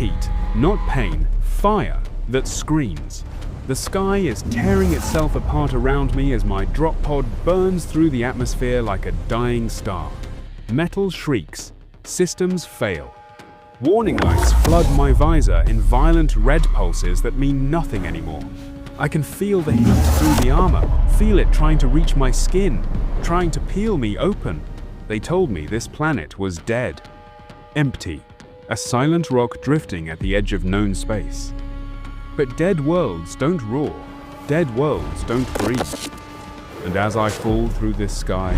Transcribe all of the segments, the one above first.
heat, not pain, fire that screams. The sky is tearing itself apart around me as my drop pod burns through the atmosphere like a dying star. Metal shrieks, systems fail. Warning lights flood my visor in violent red pulses that mean nothing anymore. I can feel the heat through the armor, feel it trying to reach my skin, trying to peel me open. They told me this planet was dead. Empty, a silent rock drifting at the edge of known space. But dead worlds don't roar, dead worlds don't breathe. And as I fall through this sky,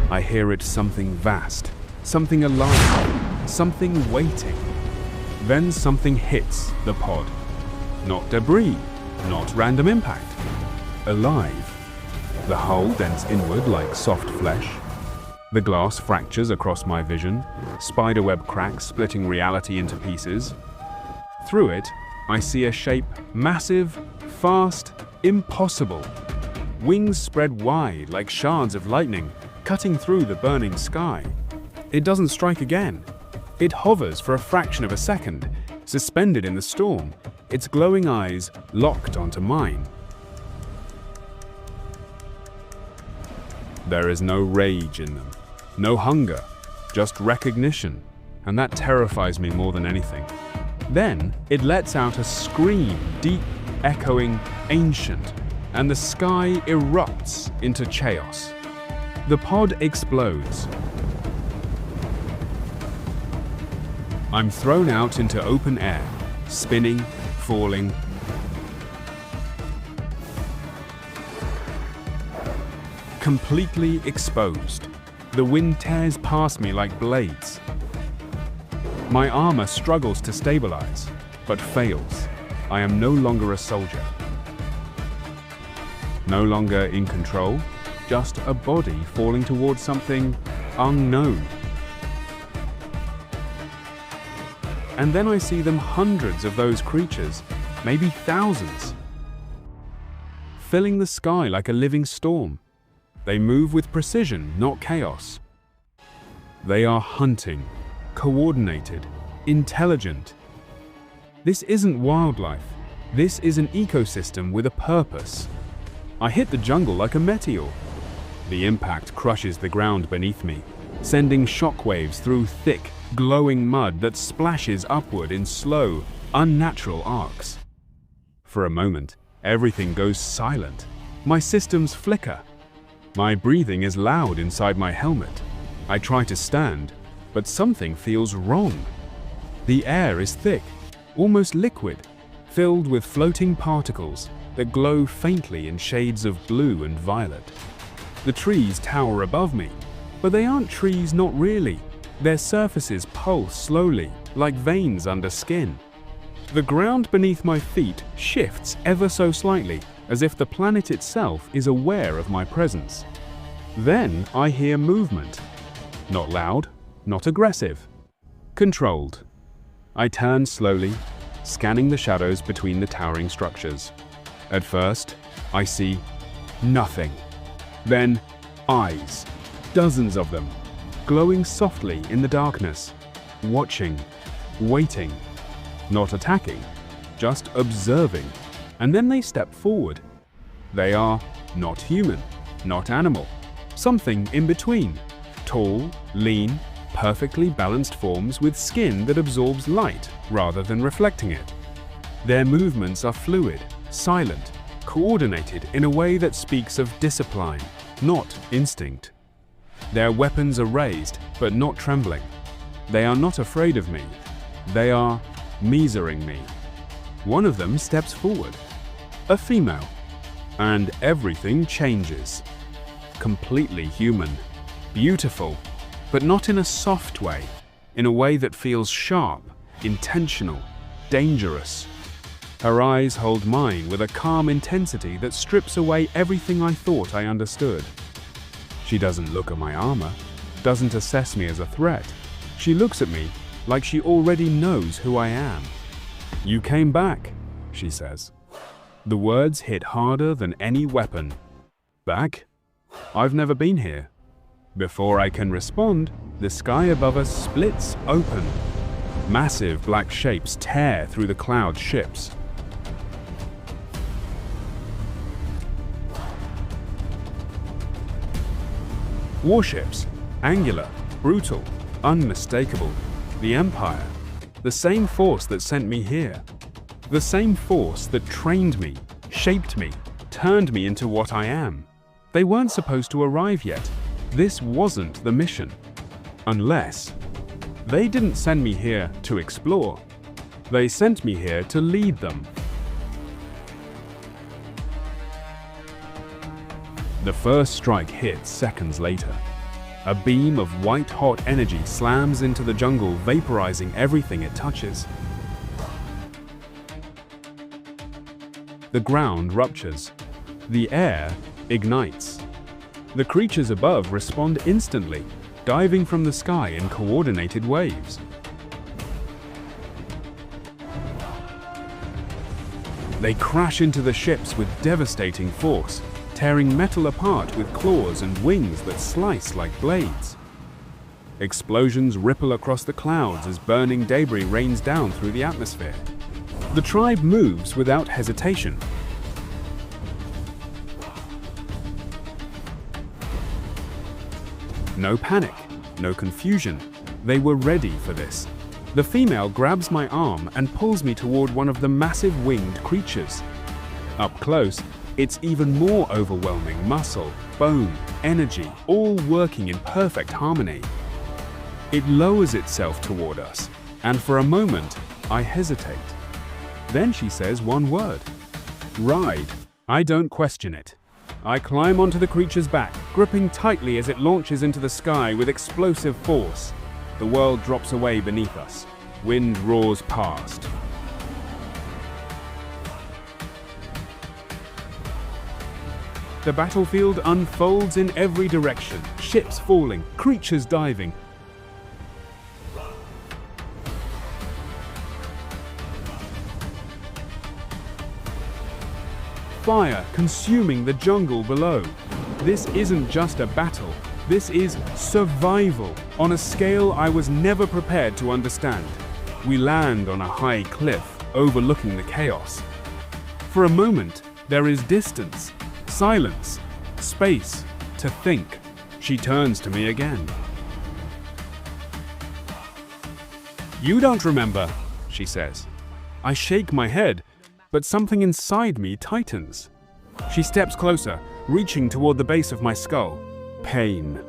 I hear it something vast, something alive, something waiting. Then something hits the pod. Not debris, not random impact. Alive. The hull dents inward like soft flesh. The glass fractures across my vision, spiderweb cracks splitting reality into pieces. Through it, I see a shape massive, fast, impossible. Wings spread wide like shards of lightning, cutting through the burning sky. It doesn't strike again. It hovers for a fraction of a second, suspended in the storm, its glowing eyes locked onto mine. There is no rage in them, no hunger, just recognition, and that terrifies me more than anything. Then it lets out a scream, deep, echoing, ancient, and the sky erupts into chaos. The pod explodes. I'm thrown out into open air, spinning, falling. Completely exposed. The wind tears past me like blades. My armor struggles to stabilize, but fails. I am no longer a soldier. No longer in control, just a body falling towards something unknown. And then I see them, hundreds of those creatures, maybe thousands, filling the sky like a living storm. They move with precision, not chaos. They are hunting, coordinated, intelligent. This isn't wildlife. This is an ecosystem with a purpose. I hit the jungle like a meteor. The impact crushes the ground beneath me, sending shockwaves through thick, glowing mud that splashes upward in slow, unnatural arcs. For a moment, everything goes silent. My systems flicker. My breathing is loud inside my helmet. I try to stand, but something feels wrong. The air is thick, almost liquid, filled with floating particles that glow faintly in shades of blue and violet. The trees tower above me, but they aren't trees, not really. Their surfaces pulse slowly, like veins under skin. The ground beneath my feet shifts ever so slightly, as if the planet itself is aware of my presence. Then I hear movement. Not loud, not aggressive. Controlled. I turn slowly, scanning the shadows between the towering structures. At first, I see nothing. Then, eyes. Dozens of them, glowing softly in the darkness, watching, waiting, not attacking, just observing. And then they step forward. They are not human, not animal, something in between. Tall, lean, perfectly balanced forms with skin that absorbs light rather than reflecting it. Their movements are fluid, silent, coordinated in a way that speaks of discipline, not instinct. Their weapons are raised, but not trembling. They are not afraid of me. They are measering me. One of them steps forward, a female, and everything changes. Completely human, beautiful, but not in a soft way, in a way that feels sharp, intentional, dangerous. Her eyes hold mine with a calm intensity that strips away everything I thought I understood. She doesn't look at my armor, doesn't assess me as a threat. She looks at me like she already knows who I am. "You came back," she says. The words hit harder than any weapon. Back? I've never been here. Before I can respond, the sky above us splits open. Massive black shapes tear through the cloud ships. Warships, angular, brutal, unmistakable. The Empire, the same force that sent me here. The same force that trained me, shaped me, turned me into what I am. They weren't supposed to arrive yet. This wasn't the mission. Unless they didn't send me here to explore. They sent me here to lead them. The first strike hits seconds later. A beam of white-hot energy slams into the jungle, vaporizing everything it touches. The ground ruptures. The air ignites. The creatures above respond instantly, diving from the sky in coordinated waves. They crash into the ships with devastating force, tearing metal apart with claws and wings that slice like blades. Explosions ripple across the clouds as burning debris rains down through the atmosphere. The tribe moves without hesitation. No panic, no confusion. They were ready for this. The female grabs my arm and pulls me toward one of the massive winged creatures. Up close, it's even more overwhelming: muscle, bone, energy, all working in perfect harmony. It lowers itself toward us, and for a moment, I hesitate. Then she says one word: ride. I don't question it. I climb onto the creature's back, gripping tightly as it launches into the sky with explosive force. The world drops away beneath us. Wind roars past. The battlefield unfolds in every direction, ships falling, creatures diving. Fire consuming the jungle below. This isn't just a battle, this is survival on a scale I was never prepared to understand. We land on a high cliff overlooking the chaos. For a moment, there is distance, silence, space to think. She turns to me again. You don't remember, she says. I shake my head, but something inside me tightens. She steps closer, reaching toward the base of my skull. Pain.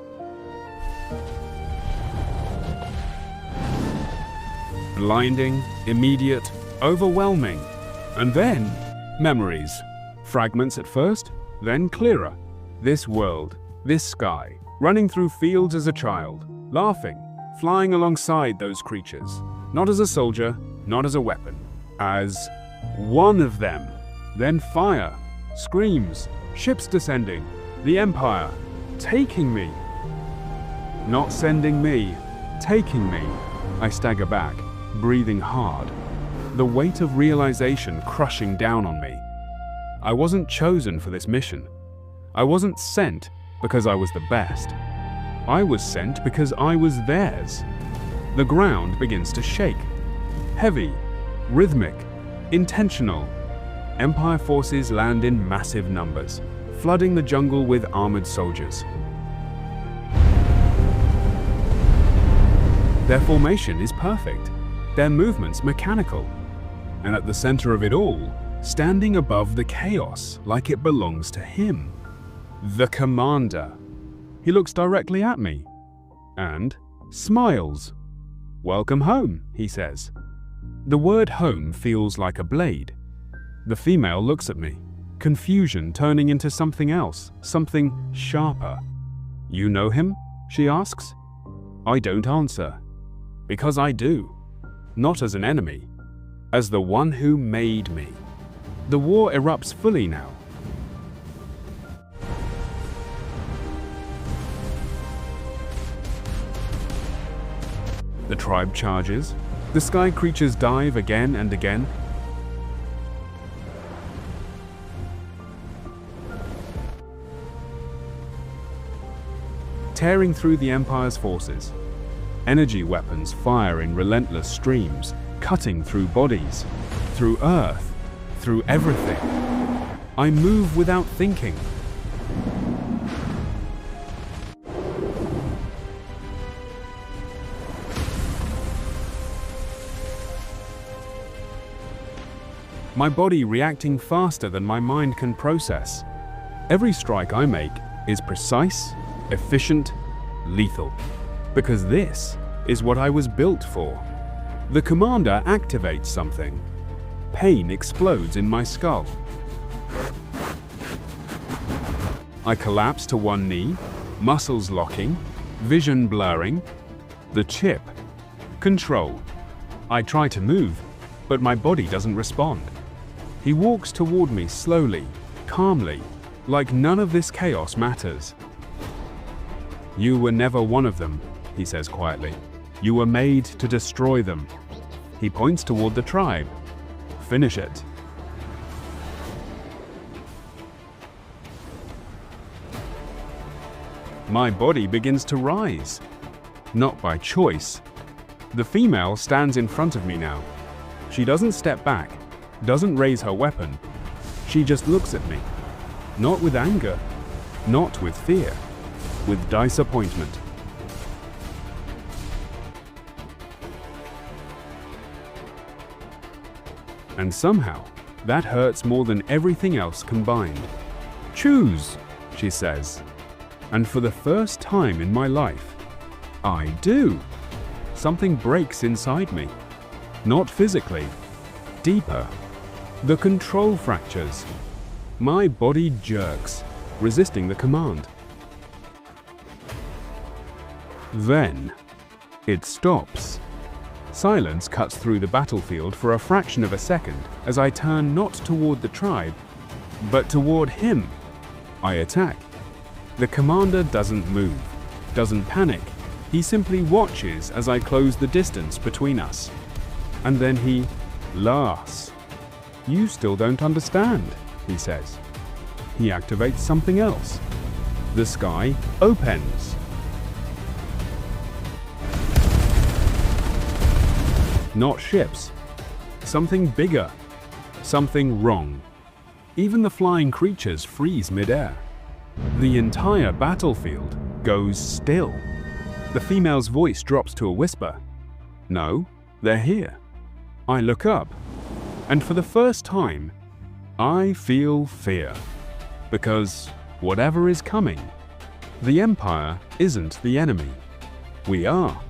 Blinding, immediate, overwhelming. And then, memories. Fragments at first, then clearer. This world, this sky, running through fields as a child, laughing, flying alongside those creatures. Not as a soldier, not as a weapon. As one of them. Then fire, screams, ships descending, the Empire, taking me. Not sending me, taking me. I stagger back, breathing hard, the weight of realization crushing down on me. I wasn't chosen for this mission. I wasn't sent because I was the best. I was sent because I was theirs. The ground begins to shake. Heavy, rhythmic, intentional. Empire forces land in massive numbers, flooding the jungle with armored soldiers. Their formation is perfect, their movements mechanical, and at the center of it all, standing above the chaos like it belongs to him, the commander. He looks directly at me and smiles. "Welcome home," he says. The word home feels like a blade. The female looks at me, confusion turning into something else, something sharper. "You know him?" she asks. I don't answer. Because I do. Not as an enemy, as the one who made me. The war erupts fully now. The tribe charges. The sky creatures dive again and again. Tearing through the Empire's forces. Energy weapons fire in relentless streams, cutting through bodies, through earth, through everything. I move without thinking. My body reacting faster than my mind can process. Every strike I make is precise, efficient, lethal. Because this is what I was built for. The commander activates something. Pain explodes in my skull. I collapse to one knee, muscles locking, vision blurring. The chip. Control. I try to move, but my body doesn't respond. He walks toward me slowly, calmly, like none of this chaos matters. You were never one of them, he says quietly. You were made to destroy them. He points toward the tribe. Finish it. My body begins to rise. Not by choice. The female stands in front of me now. She doesn't step back, doesn't raise her weapon. She just looks at me. Not with anger, not with fear, with disappointment. And somehow, that hurts more than everything else combined. Choose, she says. And for the first time in my life, I do. Something breaks inside me. Not physically, deeper. The control fractures. My body jerks, resisting the command. Then, it stops. Silence cuts through the battlefield for a fraction of a second as I turn not toward the tribe, but toward him. I attack. The commander doesn't move, doesn't panic. He simply watches as I close the distance between us. And then he laughs. You still don't understand, he says. He activates something else. The sky opens. Not ships. Something bigger. Something wrong. Even the flying creatures freeze midair. The entire battlefield goes still. The female's voice drops to a whisper. No, they're here. I look up, and for the first time, I feel fear. Because whatever is coming, the Empire isn't the enemy. We are.